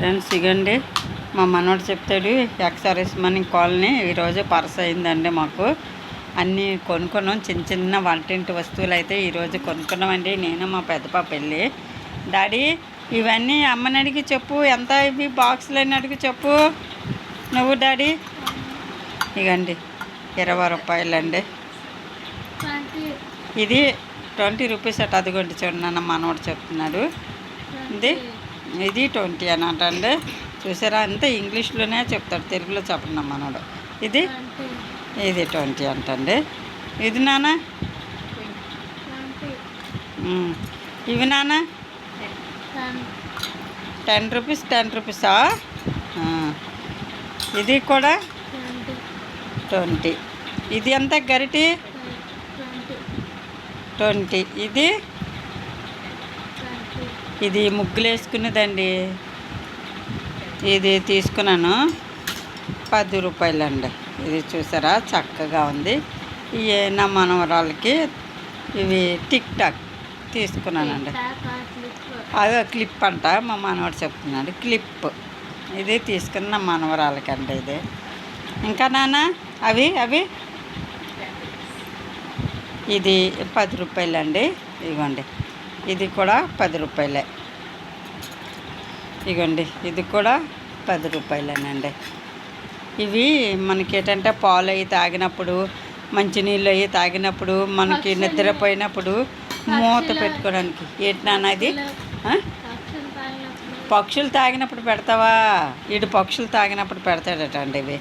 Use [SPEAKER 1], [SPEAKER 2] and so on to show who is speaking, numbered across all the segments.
[SPEAKER 1] Friends ఇగండి మా మనోడు చెప్తాడు ఎక్స్ఆర్ఎస్ మనీ కాలనీ ఈరోజు పర్స్ అయిందండి. మాకు అన్నీ కొనుక్కున్నాం, చిన్న చిన్న వంటింటి వస్తువులు అయితే ఈరోజు కొనుక్కున్నామండి. నేను మా పెద్ద పాప వెళ్ళి, డాడీ ఇవన్నీ అమ్మని అడిగి చెప్పు, ఎంత ఇవి బాక్సులు అని అడిగి చెప్పు నువ్వు డాడీ. ఇగండి 20 రూపాయలండి, ఇది 20 రూపీస్ అట. అదిగోండి చూడండి అన్న మనోడు చెప్తున్నాడు, ఇది 20 అన్నమాట అండి. చూసారా, అంతే ఇంగ్లీష్లోనే చెప్తాడు, తెలుగులో చెప్పండి మనోడు. ఇది 20 అంటండి. ఇది నాన్న, ఇవి నాన్న 10 రూపీస్ 10 రూపీసా. ఇది కూడా 20. ఇది ఎంత గరిటి 20. ఇది ముగ్గులు వేసుకునేదండి. ఇది తీసుకున్నాను 10 రూపాయలండి. ఇది చూసారా చక్కగా ఉంది. ఇవి నా మనవరాలకి ఇవి టిక్ టాక్ తీసుకున్నానండి. అదే క్లిప్ అంట, మా మనవాడు చెప్తున్నాడు క్లిప్. ఇది తీసుకున్న నా మనవరాలకండి. ఇది ఇంకా నాన్న అవి ఇది 10 రూపాయలండి. ఇదిగోండి, ఇది కూడా 10 రూపాయలే. ఇగోండి, ఇది కూడా 10 రూపాయలేనండి. ఇవి మనకి ఏంటంటే పాలు అవి తాగినప్పుడు, మంచినీళ్ళు అవి తాగినప్పుడు, మనకి నిద్రపోయినప్పుడు మూత పెట్టుకోవడానికి. ఏంటి నాన్న ఇది? పక్షులు తాగినప్పుడు పెడతావా? వీడు పక్షులు తాగినప్పుడు పెడతాడట అండి. ఇవి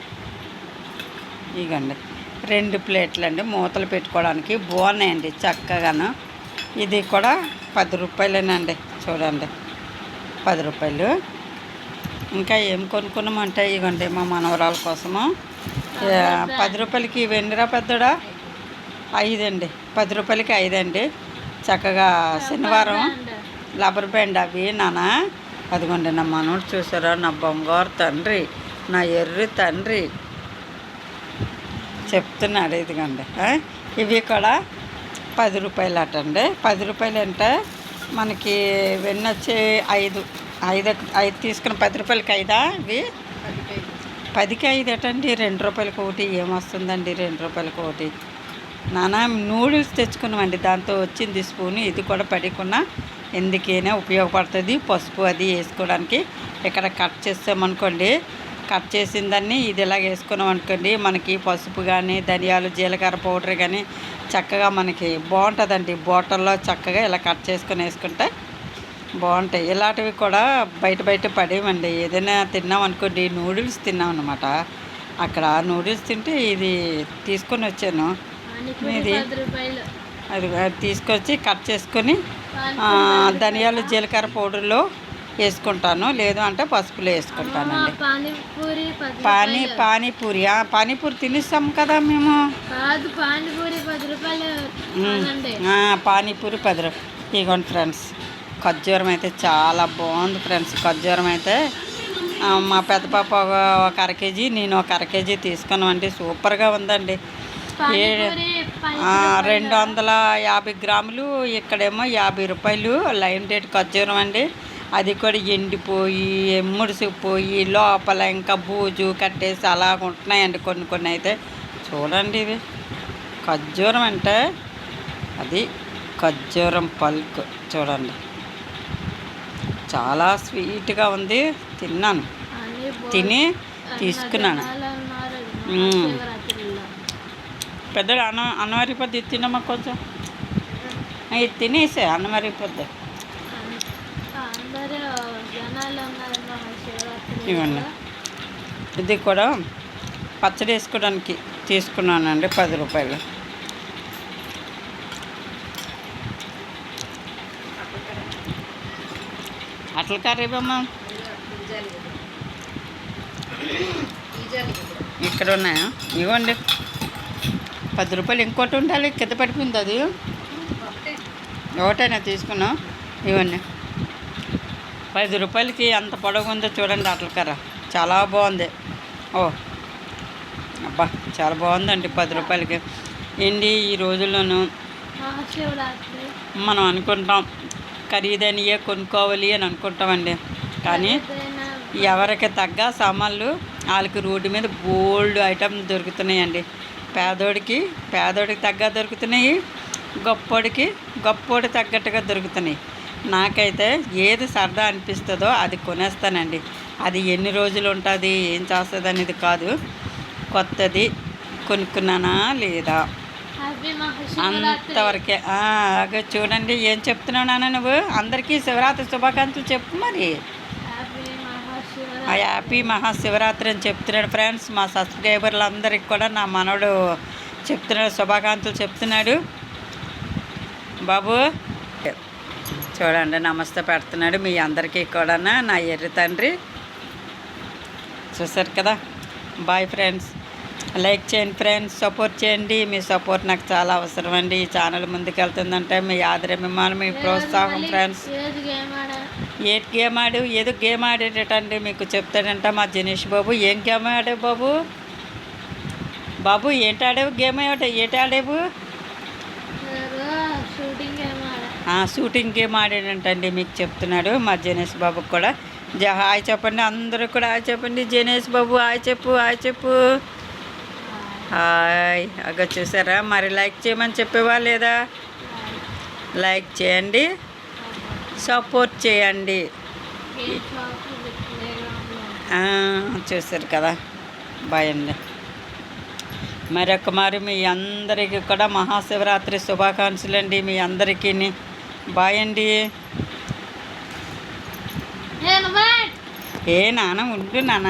[SPEAKER 1] ఇగండి 2 ప్లేట్లు అండి, మూతలు పెట్టుకోవడానికి బాగున్నాయండి చక్కగాను. ఇది కూడా 10 రూపాయలేనండి. చూడండి 10 రూపాయలు. ఇంకా ఏం కొనుక్కున్నామంటే ఇవ్వండి మా మనవరాల కోసము 10 రూపాయలకి ఇవి ఎన్నిరా పెద్దడా? 5 అండి. 10 రూపాయలకి 5 అండి. చక్కగా శనివారం రబ్బర్ బ్యాండ్ అవి నాన్న. అదిగోండి నా మనోడు చూసారా, నా బంగారు తండ్రి, నా ఎర్రి తండ్రి చెప్తున్నాడు. ఇదిగోండి ఇవి కూడా 10 రూపాయలు అటండి. 10 రూపాయలు అంటే మనకి వెన్న వచ్చి 5 తీసుకుని 10 రూపాయలకి 5 ఇవి 10కి 5 అటండి. 2 రూపాయలకి ఒకటి ఏమొస్తుందండి? 2 రూపాయలకి ఒకటి. నాన్న నూడిల్స్ తెచ్చుకున్నామండి, దాంతో వచ్చింది స్పూన్. ఇది కూడా పడికున్నా ఎందుకైనా ఉపయోగపడుతుంది. పసుపు అది వేసుకోవడానికి. ఇక్కడ కట్ చేస్తామనుకోండి, కట్ చేసిన దాన్ని ఇది ఇలాగ వేసుకున్నాం అనుకోండి, మనకి పసుపు కానీ ధనియాలు జీలకర్ర పౌడర్ కానీ చక్కగా మనకి బాగుంటుందండి. బాటిల్లో చక్కగా ఇలా కట్ చేసుకొని వేసుకుంటే బాగుంటాయి. ఇలాంటివి కూడా బయట పడేవండి. ఏదైనా తిన్నాం అనుకోండి, నూడిల్స్ తిన్నాం అనమాట. అక్కడ నూడిల్స్ తింటే ఇది తీసుకొని వచ్చాను. ఇది అది తీసుకొచ్చి కట్ చేసుకొని ధనియాలు జీలకర్ర పౌడర్లో వేసుకుంటాను, లేదు అంటే పసుపులో వేసుకుంటానండి. పానీపూరి పానీపూరి తినేస్తాం కదా మేము. పానీపూరి 10 రూపాయలు. ఇగోండి ఫ్రెండ్స్, ఖర్జూరం అయితే చాలా బాగుంది ఫ్రెండ్స్. ఖర్జూరం అయితే మా పెద్ద పాప ఒక 1/2 కేజీ, నేను ఒక 1/2 కేజీ తీసుకున్నామండి. సూపర్గా ఉందండి. 250 గ్రాములు, ఇక్కడేమో 50 రూపాయలు. లైమ్ డేట్ ఖర్జూరం అండి. అది కూడా ఎండిపోయి ముడిసిపోయి లోపల ఇంకా బూజు కట్టేసి అలాగ ఉంటున్నాయండి కొన్ని అయితే. చూడండి ఇవి ఖర్జూరం అంటే అది ఖర్జూరం పల్క్ చూడండి, చాలా స్వీట్గా ఉంది. తిన్నాను, తిని తీసుకున్నాను. పెద్దగా అన్నమరిపోద్ది తినమ్మా కొంచెం. ఇది తినేసే అన్నమరిపోద్ది. ఇవన్నీ ఇది కూడా పచ్చడి వేసుకోవడానికి తీసుకున్నానండి. 10 రూపాయలు. అట్ల కర్రీ ఇవ్వమ్మా. ఇక్కడ ఉన్నాయా? ఇవ్వండి 10 రూపాయలు. ఇంకోటి ఉండాలి, కింద పడిపోయింది అది. ఒకటైనా తీసుకున్నాం. ఇవన్నీ 10 రూపాయలకి అంత పొడవు ఉందో చూడండి. అట్ల కర్ర చాలా బాగుంది. అబ్బా చాలా బాగుందండి 10 రూపాయలకి. ఏంటి ఈ రోజుల్లోనూ మనం అనుకుంటాం ఖరీదైనయే కొనుక్కోవాలి అని అనుకుంటామండి, కానీ ఎవరికి తగ్గ సామాన్లు వాళ్ళకి రోడ్డు మీద బోల్డ్ ఐటమ్ దొరుకుతున్నాయండి. పేదోడికి తగ్గ దొరుకుతున్నాయి, గొప్పోడి తగ్గట్టుగా దొరుకుతున్నాయి. నాకైతే ఏది సరదా అనిపిస్తుందో అది కొనేస్తానండి. అది ఎన్ని రోజులు ఉంటుంది, ఏం చేస్తుంది అనేది కాదు, కొత్తది కొనుక్కున్నానా లేదా అంతవరకే. చూడండి ఏం చెప్తున్నావు నాన్న నువ్వు. అందరికీ శివరాత్రి శుభాకాంక్షలు చెప్పు మరి. హ్యాపీ మహాశివరాత్రి అని చెప్తున్నాడు ఫ్రెండ్స్. మా సబ్స్క్రైబర్లు అందరికి కూడా నా మనవడు చెప్తున్నాడు, శుభాకాంక్షలు చెప్తున్నాడు. బాబు చూడండి నమస్తే పెడుతున్నాడు మీ అందరికీ కూడా నా ఎర్రి తండ్రి. చూసారు కదా. Bye friends. లైక్ చేయండి ఫ్రెండ్స్, సపోర్ట్ చేయండి. మీ సపోర్ట్ నాకు చాలా అవసరం అండి. ఈ ఛానల్ ముందుకెళ్తుందంటే మీ ఆదరాభిమానం, మీ ప్రోత్సాహం ఫ్రెండ్స్. ఏదో గేమ్ ఆడేటండి మీకు చెప్తాడంట మా జనీష్ బాబు. ఏం గేమ్ ఆడావు బాబు ఏంటి ఆడావు గేమ్? ఏంటి ఆడావు? షూటింగ్ గేమ్ ఆడాడంటండి మీకు చెప్తున్నాడు మా జనేష్ బాబుకి కూడా. హాయ్ చెప్పండి, అందరూ కూడా హాయ్ చెప్పండి. జనేష్ బాబు హాయ్ చెప్పు. హాయ్. అగ చూసారా మరి. లైక్ చేయమని చెప్పేవా లేదా? లైక్ చేయండి, సపోర్ట్ చేయండి. చూసారు కదా. బాయ్ అండి. మరొక మీ అందరికీ కూడా మహాశివరాత్రి శుభాకాంక్షలు అండి మీ అందరికీ. బాయ్ అండి. ఏ నాన్న ఉండు నాన్న.